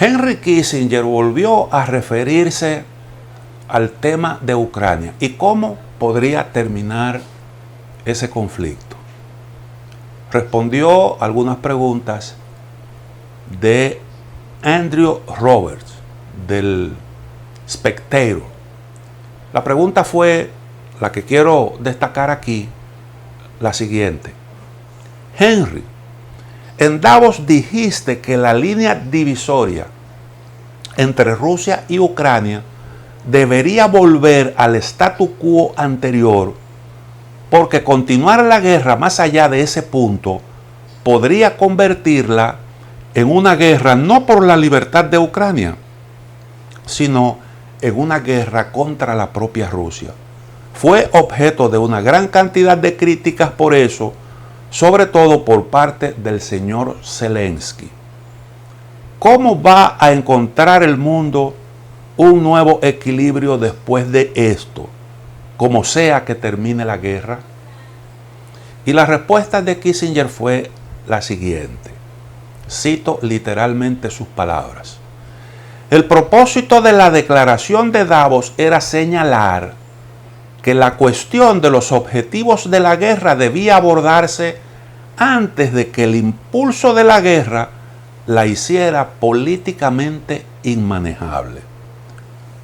Henry Kissinger volvió a referirse al tema de Ucrania y cómo podría terminar ese conflicto. Respondió algunas preguntas de Andrew Roberts del Spectator. La pregunta fue, la que quiero destacar aquí, la siguiente. Henry, en Davos dijiste que la línea divisoria entre Rusia y Ucrania debería volver al statu quo anterior, porque continuar la guerra más allá de ese punto podría convertirla en una guerra no por la libertad de Ucrania, sino en una guerra contra la propia Rusia. Fue objeto de una gran cantidad de críticas por eso, sobre todo por parte del señor Zelensky. ¿Cómo va a encontrar el mundo un nuevo equilibrio después de esto, como sea que termine la guerra? Y la respuesta de Kissinger fue la siguiente. Cito literalmente sus palabras. El propósito de la declaración de Davos era señalar que la cuestión de los objetivos de la guerra debía abordarse antes de que el impulso de la guerra la hiciera políticamente inmanejable.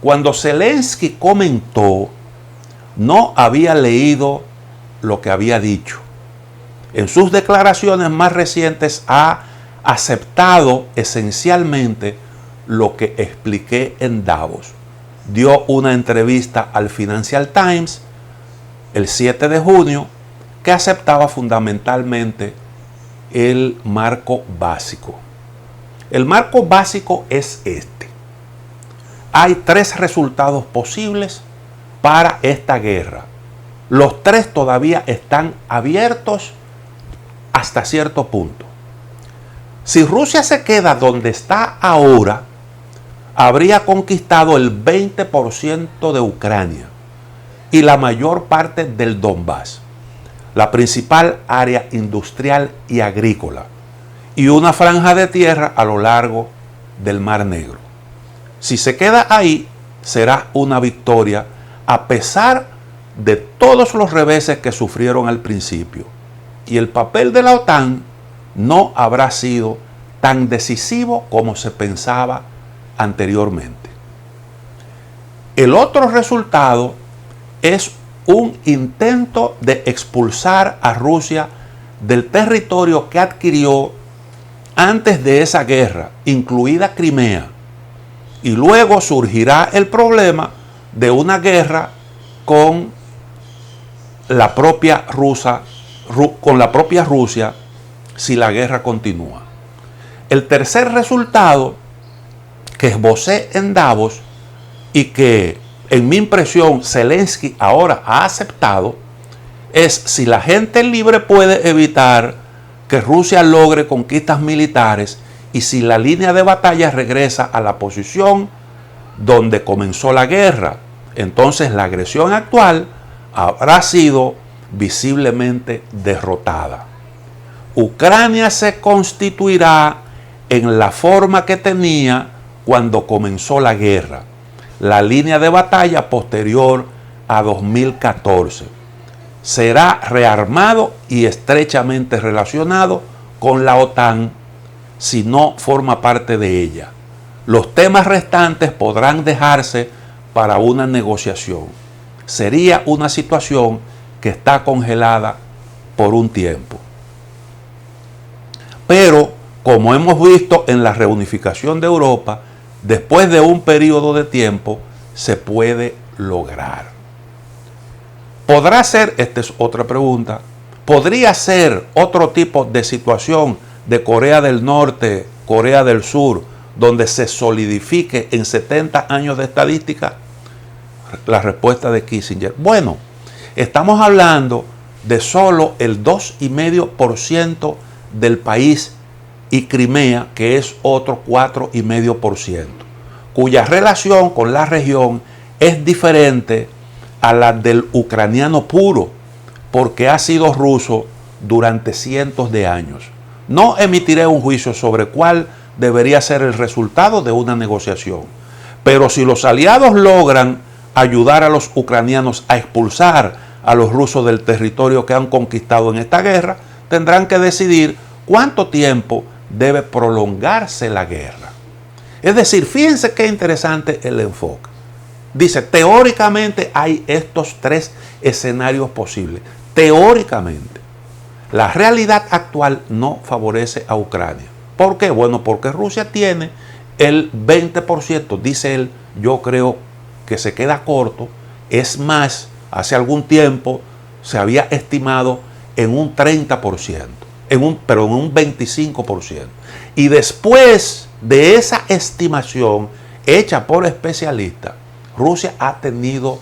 Cuando Zelensky comentó, no había leído lo que había dicho. En sus declaraciones más recientes ha aceptado esencialmente lo que expliqué en Davos. Dio una entrevista al Financial Times el 7 de junio que aceptaba fundamentalmente el marco básico. El marco básico es este. Hay 3 resultados posibles para esta guerra. Los 3 todavía están abiertos hasta cierto punto. Si Rusia se queda donde está ahora, habría conquistado el 20% de Ucrania y la mayor parte del Donbass, la principal área industrial y agrícola, y una franja de tierra a lo largo del Mar Negro. Si se queda ahí, será una victoria a pesar de todos los reveses que sufrieron al principio. Y el papel de la OTAN no habrá sido tan decisivo como se pensaba anteriormente. El otro resultado es un intento de expulsar a Rusia del territorio que adquirió antes de esa guerra, incluida Crimea. Y luego surgirá el problema de una guerra con la propia Rusia si la guerra continúa. El tercer resultado que esbocé en Davos y que en mi impresión Zelensky ahora ha aceptado es si la gente libre puede evitar que Rusia logre conquistas militares y si la línea de batalla regresa a la posición donde comenzó la guerra, entonces la agresión actual habrá sido visiblemente derrotada. Ucrania se constituirá en la forma que tenía cuando comenzó la guerra, la línea de batalla posterior a 2014. Será rearmado y estrechamente relacionado con la OTAN si no forma parte de ella. Los temas restantes podrán dejarse para una negociación. Sería una situación que está congelada por un tiempo. Pero, como hemos visto en la reunificación de Europa, después de un periodo de tiempo se puede lograr. ¿Podrá ser, esta es otra pregunta, podría ser otro tipo de situación de Corea del Norte, Corea del Sur, donde se solidifique en 70 años de estadística? La respuesta de Kissinger, bueno, estamos hablando de solo el 2,5% del país y Crimea, que es otro 4,5%, cuya relación con la región es diferente a la del ucraniano puro, porque ha sido ruso durante cientos de años. No emitiré un juicio sobre cuál debería ser el resultado de una negociación. Pero si los aliados logran ayudar a los ucranianos a expulsar a los rusos del territorio que han conquistado en esta guerra, tendrán que decidir cuánto tiempo debe prolongarse la guerra. Es decir, fíjense qué interesante el enfoque. Dice, teóricamente hay estos tres escenarios posibles. Teóricamente. La realidad actual no favorece a Ucrania. ¿Por qué? Bueno, porque Rusia tiene el 20%, dice él, yo creo que se queda corto. Es más, hace algún tiempo se había estimado en un 30%, pero en un 25%. Y después de esa estimación hecha por especialistas, Rusia ha tenido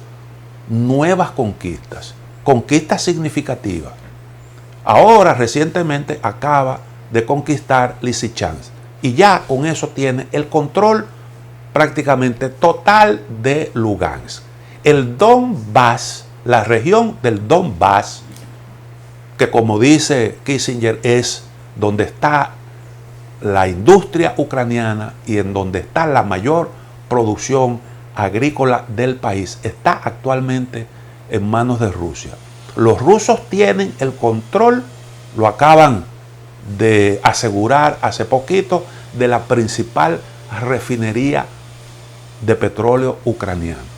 nuevas conquistas, conquistas significativas. Ahora, recientemente, acaba de conquistar Lysychansk y ya con eso tiene el control prácticamente total de Lugansk. El Donbass, la región del Donbass, que como dice Kissinger es donde está la industria ucraniana y en donde está la mayor producción agrícola del país, está actualmente en manos de Rusia. Los rusos tienen el control, lo acaban de asegurar hace poquito, de la principal refinería de petróleo ucraniano.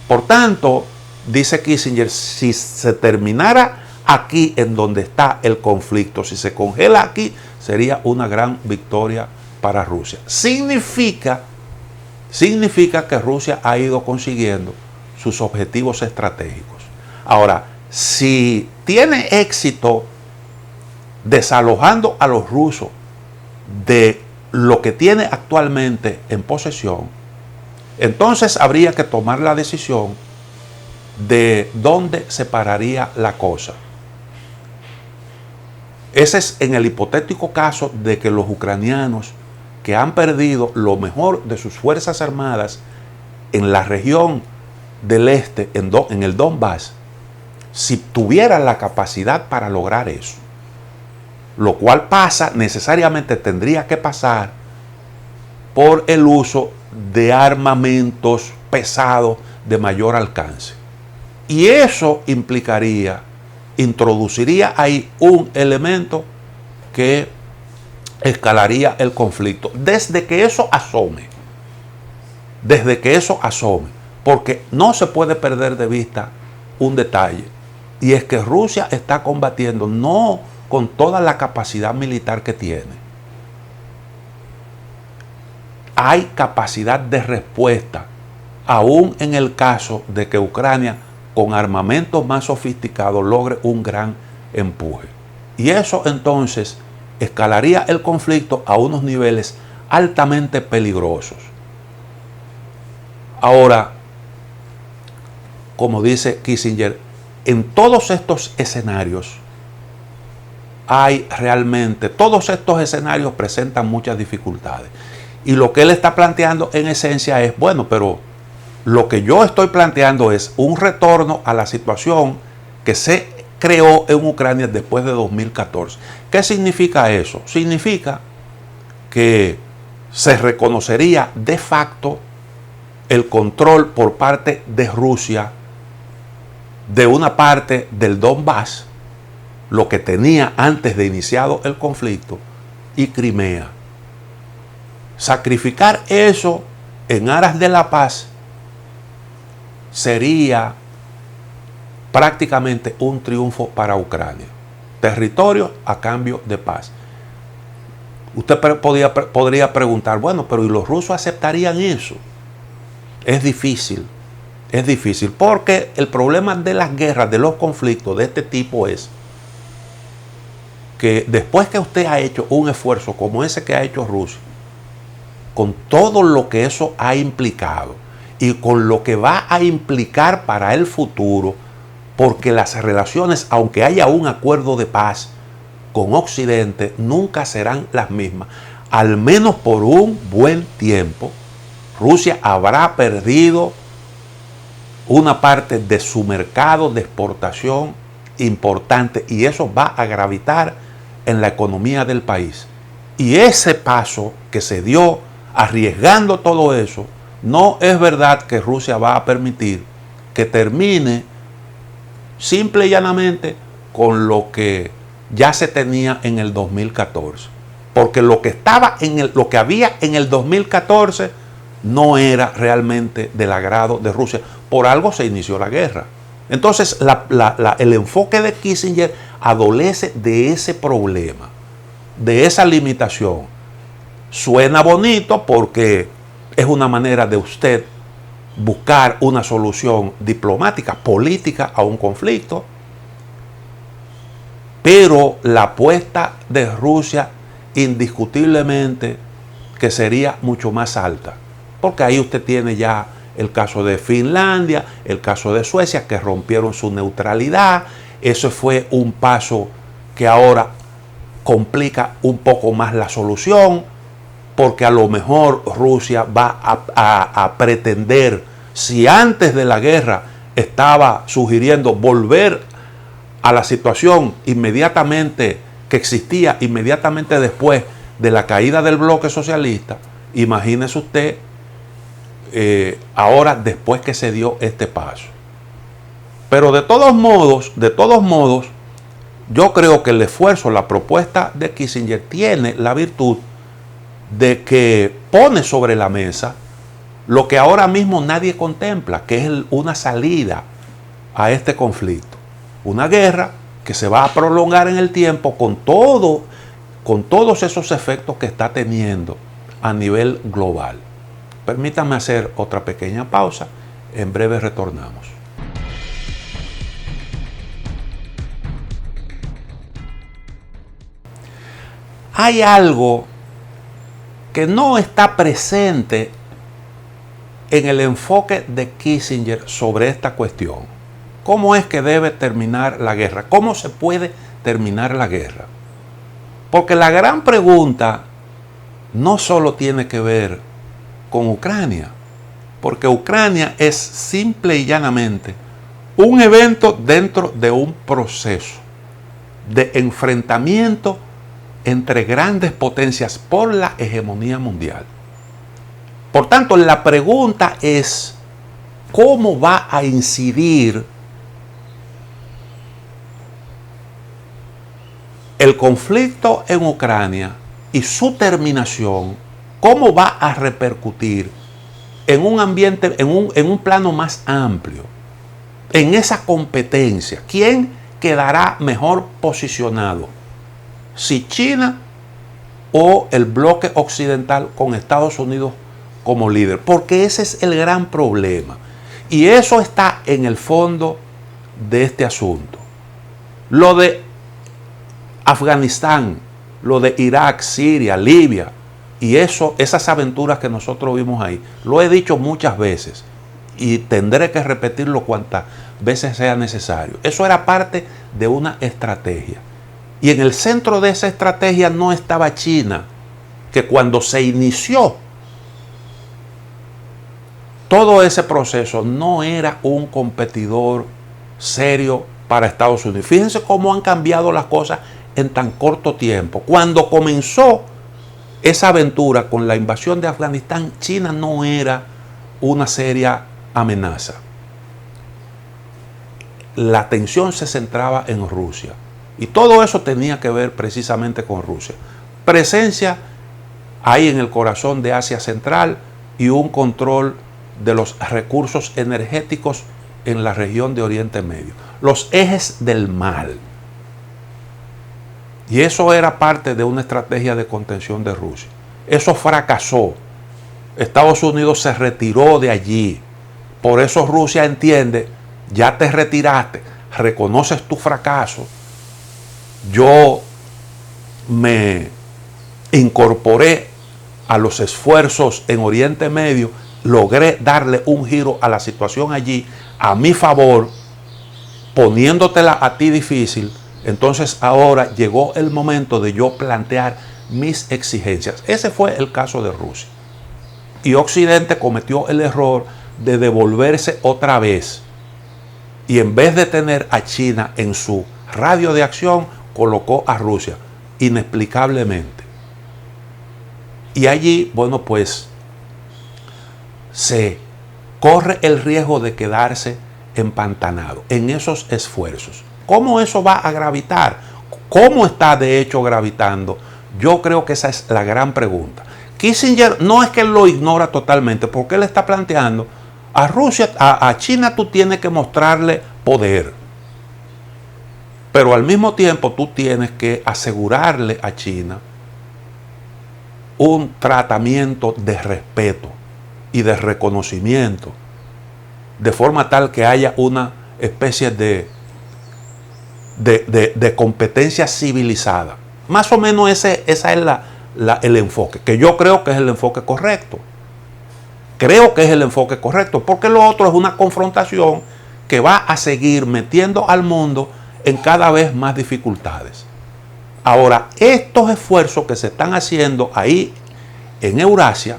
Por tanto, dice Kissinger, si se terminara aquí en donde está el conflicto, si se congela aquí, sería una gran victoria para Rusia. Significa que Rusia ha ido consiguiendo sus objetivos estratégicos. Ahora, si tiene éxito desalojando a los rusos de lo que tiene actualmente en posesión, entonces habría que tomar la decisión de dónde se pararía la cosa. Ese es en el hipotético caso de que los ucranianos que han perdido lo mejor de sus fuerzas armadas en la región del este, en el Donbass, si tuvieran la capacidad para lograr eso, lo cual necesariamente tendría que pasar por el uso de armamentos pesados de mayor alcance. Y eso introduciría ahí un elemento que escalaría el conflicto. Desde que eso asome, porque no se puede perder de vista un detalle, y es que Rusia está combatiendo no con toda la capacidad militar que tiene. Hay capacidad de respuesta, aún en el caso de que Ucrania, con armamentos más sofisticados, logre un gran empuje. Y eso entonces escalaría el conflicto a unos niveles altamente peligrosos. Ahora, como dice Kissinger, en todos estos escenarios todos estos escenarios presentan muchas dificultades. Y lo que él está planteando en esencia es, bueno, pero lo que yo estoy planteando es un retorno a la situación que se creó en Ucrania después de 2014. ¿Qué significa eso? Significa que se reconocería de facto el control por parte de Rusia de una parte del Donbass, lo que tenía antes de iniciado el conflicto, y Crimea. Sacrificar eso en aras de la paz sería prácticamente un triunfo para Ucrania. Territorio a cambio de paz. Usted podría preguntar, bueno, pero ¿y los rusos aceptarían eso? Es difícil porque el problema de las guerras, de los conflictos de este tipo es que después que usted ha hecho un esfuerzo como ese que ha hecho Rusia, con todo lo que eso ha implicado y con lo que va a implicar para el futuro, porque las relaciones, aunque haya un acuerdo de paz con Occidente, nunca serán las mismas. Al menos por un buen tiempo, Rusia habrá perdido una parte de su mercado de exportación importante y eso va a gravitar en la economía del país. Y ese paso que se dio arriesgando todo eso, no es verdad que Rusia va a permitir que termine simple y llanamente con lo que ya se tenía en el 2014. Porque lo que había en el 2014 no era realmente del agrado de Rusia. Por algo se inició la guerra. Entonces el enfoque de Kissinger adolece de ese problema, de esa limitación. Suena bonito porque es una manera de usted buscar una solución diplomática, política a un conflicto, pero la apuesta de Rusia indiscutiblemente que sería mucho más alta, porque ahí usted tiene ya el caso de Finlandia, el caso de Suecia, que rompieron su neutralidad. Eso fue un paso que ahora complica un poco más la solución, porque a lo mejor Rusia va a pretender, si antes de la guerra estaba sugiriendo volver a la situación inmediatamente que existía, inmediatamente después de la caída del bloque socialista, imagínese usted ahora después que se dio este paso. Pero de todos modos, yo creo que el esfuerzo, la propuesta de Kissinger tiene la virtud de que pone sobre la mesa lo que ahora mismo nadie contempla, que es una salida a este conflicto. Una guerra que se va a prolongar en el tiempo con todos esos efectos que está teniendo a nivel global. Permítanme hacer otra pequeña pausa. En breve retornamos. Hay algo que no está presente en el enfoque de Kissinger sobre esta cuestión. ¿Cómo es que debe terminar la guerra? ¿Cómo se puede terminar la guerra? Porque la gran pregunta no solo tiene que ver con Ucrania, porque Ucrania es simple y llanamente un evento dentro de un proceso de enfrentamiento entre grandes potencias por la hegemonía mundial. Por tanto, la pregunta es, ¿cómo va a incidir el conflicto en Ucrania y su terminación? ¿Cómo va a repercutir en un ambiente, en un plano más amplio, en esa competencia? ¿Quién quedará mejor posicionado? Si China o el bloque occidental con Estados Unidos como líder, porque ese es el gran problema. Y eso está en el fondo de este asunto. Lo de Afganistán, lo de Irak, Siria, Libia, y esas aventuras que nosotros vimos ahí, lo he dicho muchas veces y tendré que repetirlo cuantas veces sea necesario. Eso era parte de una estrategia. Y en el centro de esa estrategia no estaba China, que cuando se inició todo ese proceso no era un competidor serio para Estados Unidos. Fíjense cómo han cambiado las cosas en tan corto tiempo. Cuando comenzó esa aventura con la invasión de Afganistán, China no era una seria amenaza. La atención se centraba en Rusia. Y todo eso tenía que ver precisamente con Rusia. Presencia ahí en el corazón de Asia Central y un control de los recursos energéticos en la región de Oriente Medio. Los ejes del mal. Y eso era parte de una estrategia de contención de Rusia. Eso fracasó. Estados Unidos se retiró de allí. Por eso Rusia entiende, ya te retiraste, reconoces tu fracaso. Yo me incorporé a los esfuerzos en Oriente Medio, logré darle un giro a la situación allí a mi favor, poniéndotela a ti difícil. Entonces ahora llegó el momento de yo plantear mis exigencias. Ese fue el caso de Rusia. Y Occidente cometió el error de devolverse otra vez. Y en vez de tener a China en su radio de acción, colocó a Rusia, inexplicablemente. Y allí, bueno, pues se corre el riesgo de quedarse empantanado en esos esfuerzos. ¿Cómo eso va a gravitar? ¿Cómo está de hecho gravitando? Yo creo que esa es la gran pregunta. Kissinger no es que él lo ignora totalmente, porque él está planteando a Rusia, a China tú tienes que mostrarle poder, pero al mismo tiempo tú tienes que asegurarle a China un tratamiento de respeto y de reconocimiento, de forma tal que haya una especie de competencia civilizada. Más o menos ese es el enfoque, que yo creo que es el enfoque correcto. Creo que es el enfoque correcto, porque lo otro es una confrontación que va a seguir metiendo al mundo en cada vez más dificultades. Ahora, estos esfuerzos que se están haciendo ahí en Eurasia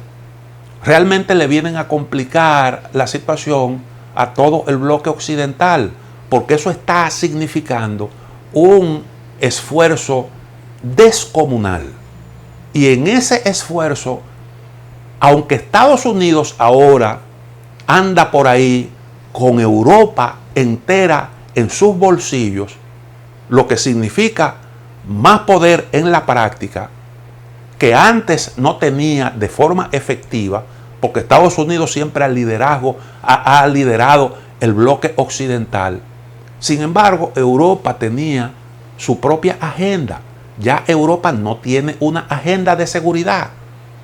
realmente le vienen a complicar la situación a todo el bloque occidental, porque eso está significando un esfuerzo descomunal. Y en ese esfuerzo, aunque Estados Unidos ahora anda por ahí con Europa entera en sus bolsillos, lo que significa más poder en la práctica que antes no tenía de forma efectiva, porque Estados Unidos siempre ha liderado el bloque occidental. Sin embargo, Europa tenía su propia agenda. Ya Europa no tiene una agenda de seguridad.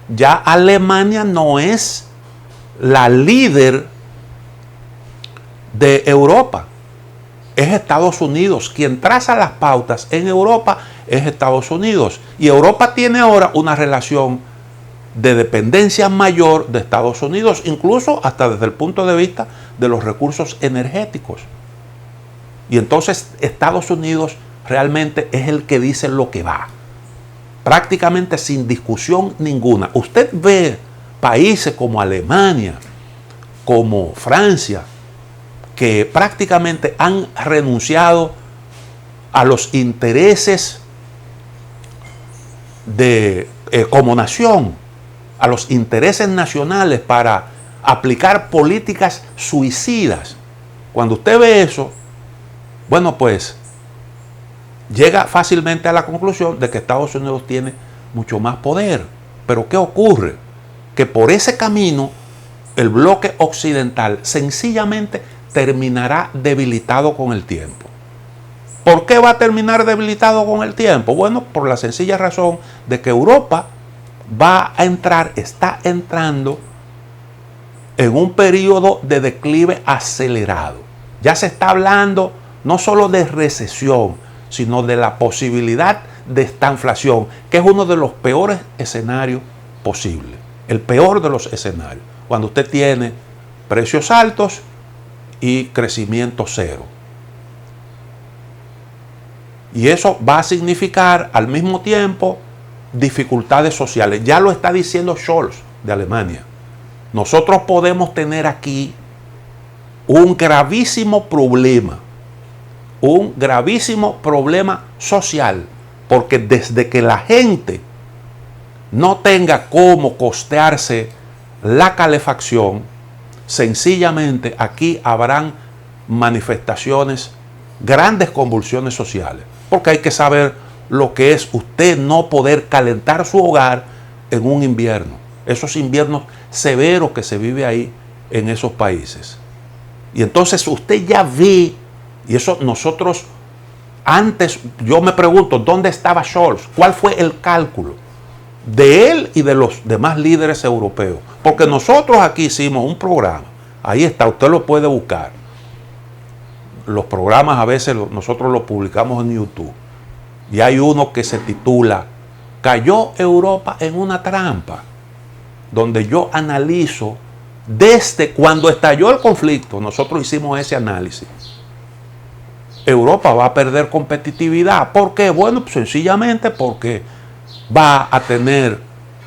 Ya Alemania no es la líder de Europa. Es Estados Unidos. Quien traza las pautas en Europa es Estados Unidos. Y Europa tiene ahora una relación de dependencia mayor de Estados Unidos, incluso hasta desde el punto de vista de los recursos energéticos. Y entonces Estados Unidos realmente es el que dice lo que va, prácticamente sin discusión ninguna. Usted ve países como Alemania, como Francia, que prácticamente han renunciado a los intereses como nación, a los intereses nacionales para aplicar políticas suicidas. Cuando usted ve eso, bueno, pues llega fácilmente a la conclusión de que Estados Unidos tiene mucho más poder. Pero ¿qué ocurre? Que por ese camino el bloque occidental sencillamente terminará debilitado con el tiempo. ¿Por qué va a terminar debilitado con el tiempo? Bueno, por la sencilla razón de que Europa está entrando en un periodo de declive acelerado. Ya se está hablando no solo de recesión, sino de la posibilidad de estanflación, que es uno de los peores escenarios posibles. El peor de los escenarios, cuando usted tiene precios altos y crecimiento cero. Y eso va a significar al mismo tiempo dificultades sociales. Ya lo está diciendo Scholz de Alemania. Nosotros podemos tener aquí un gravísimo problema social, porque desde que la gente no tenga cómo costearse la calefacción, sencillamente aquí habrán manifestaciones, grandes convulsiones sociales, porque hay que saber lo que es usted no poder calentar su hogar en un invierno, esos inviernos severos que se vive ahí en esos países. Y entonces usted ya ve, y eso nosotros antes, yo me pregunto, ¿dónde estaba Scholz? ¿Cuál fue el cálculo de él y de los demás líderes europeos? Porque nosotros aquí hicimos un programa, ahí está, usted lo puede buscar. Los programas a veces nosotros los publicamos en YouTube. Y hay uno que se titula ¿Cayó Europa en una trampa?, donde yo analizo desde cuando estalló el conflicto. Nosotros hicimos ese análisis. Europa va a perder competitividad. ¿Por qué? Bueno, pues sencillamente porque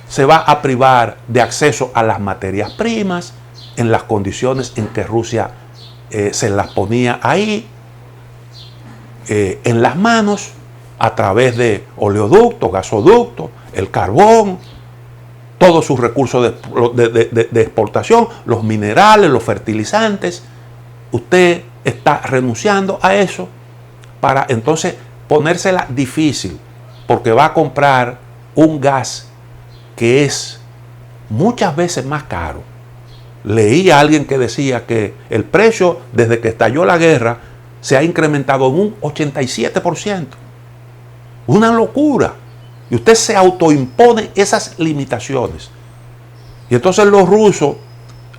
se va a privar de acceso a las materias primas en las condiciones en que Rusia se las ponía ahí en las manos, a través de oleoductos, gasoductos, el carbón, todos sus recursos de exportación, los minerales, los fertilizantes. Usted está renunciando a eso para entonces ponérsela difícil, porque va a comprar un gas que es muchas veces más caro. Leí a alguien que decía que el precio desde que estalló la guerra se ha incrementado en un 87%. Una locura. Y usted se autoimpone esas limitaciones. Y entonces los rusos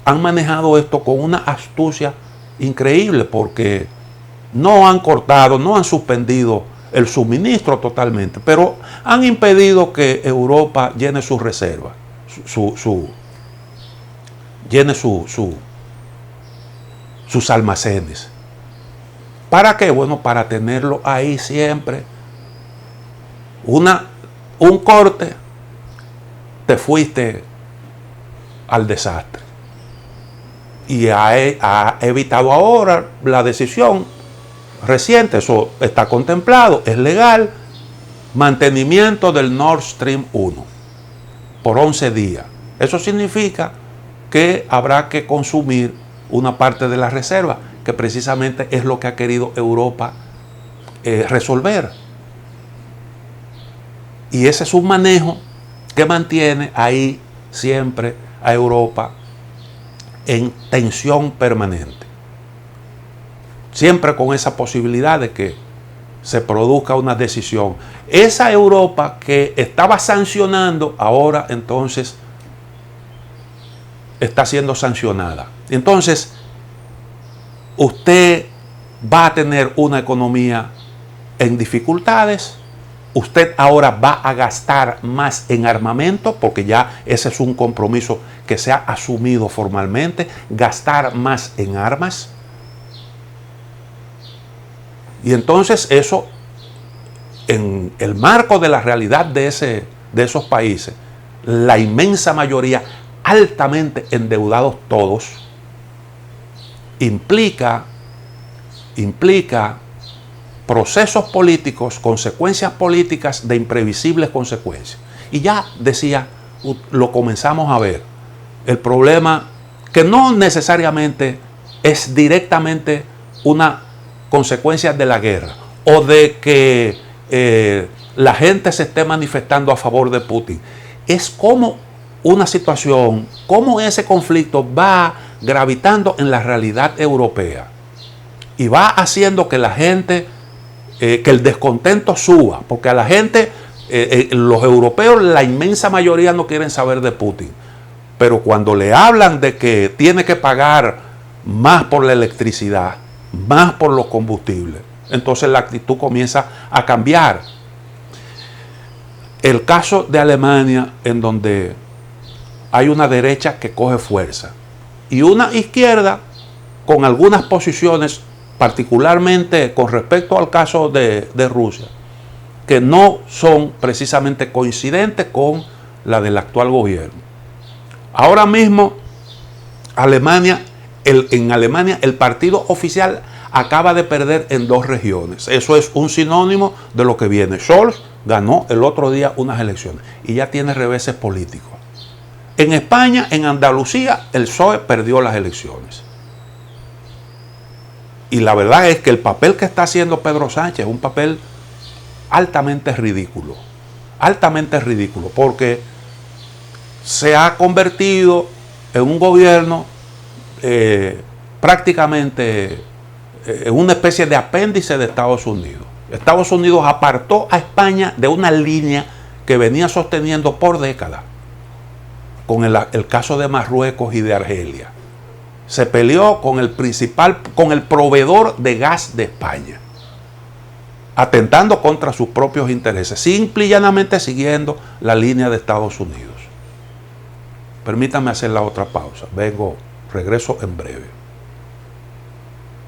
han manejado esto con una astucia increíble, porque no han cortado, no han suspendido el suministro totalmente, pero han impedido que Europa llene sus reservas, llene sus almacenes. ¿Para qué? Bueno, para tenerlo ahí siempre. Un corte, te fuiste al desastre. Y ha evitado ahora la decisión reciente, eso está contemplado, es legal, mantenimiento del Nord Stream 1 por 11 días. Eso significa que habrá que consumir una parte de la reserva, que precisamente es lo que ha querido Europa resolver. Y ese es un manejo que mantiene ahí siempre a Europa en tensión permanente. Siempre con esa posibilidad de que se produzca una decisión. Esa Europa que estaba sancionando, ahora entonces está siendo sancionada. Entonces, usted va a tener una economía en dificultades. Usted ahora va a gastar más en armamento, porque ya ese es un compromiso que se ha asumido formalmente, gastar más en armas. Y entonces eso, en el marco de la realidad de esos países, la inmensa mayoría, altamente endeudados todos, implica procesos políticos, consecuencias políticas de imprevisibles consecuencias. Y ya decía, lo comenzamos a ver, el problema que no necesariamente es directamente una consecuencia de la guerra o de que la gente se esté manifestando a favor de Putin. Es como una situación, como ese conflicto va gravitando en la realidad europea y va haciendo que la gente, que el descontento suba, porque a la gente, los europeos, la inmensa mayoría no quieren saber de Putin, pero cuando le hablan de que tiene que pagar más por la electricidad, más por los combustibles, entonces la actitud comienza a cambiar. El caso de Alemania, en donde hay una derecha que coge fuerza y una izquierda con algunas posiciones, particularmente con respecto al caso de Rusia, que no son precisamente coincidentes con la del actual gobierno. Ahora mismo, en Alemania el partido oficial acaba de perder en 2 regiones. Eso es un sinónimo de lo que viene. Scholz ganó el otro día unas elecciones y ya tiene reveses políticos. En España, en Andalucía, el PSOE perdió las elecciones. Y la verdad es que el papel que está haciendo Pedro Sánchez es un papel altamente ridículo, porque se ha convertido en un gobierno prácticamente en una especie de apéndice de Estados Unidos. Estados Unidos apartó a España de una línea que venía sosteniendo por décadas, con el caso de Marruecos y de Argelia. Se peleó con el proveedor de gas de España, atentando contra sus propios intereses, simple y llanamente siguiendo la línea de Estados Unidos. Permítanme hacer la otra pausa. Regreso en breve.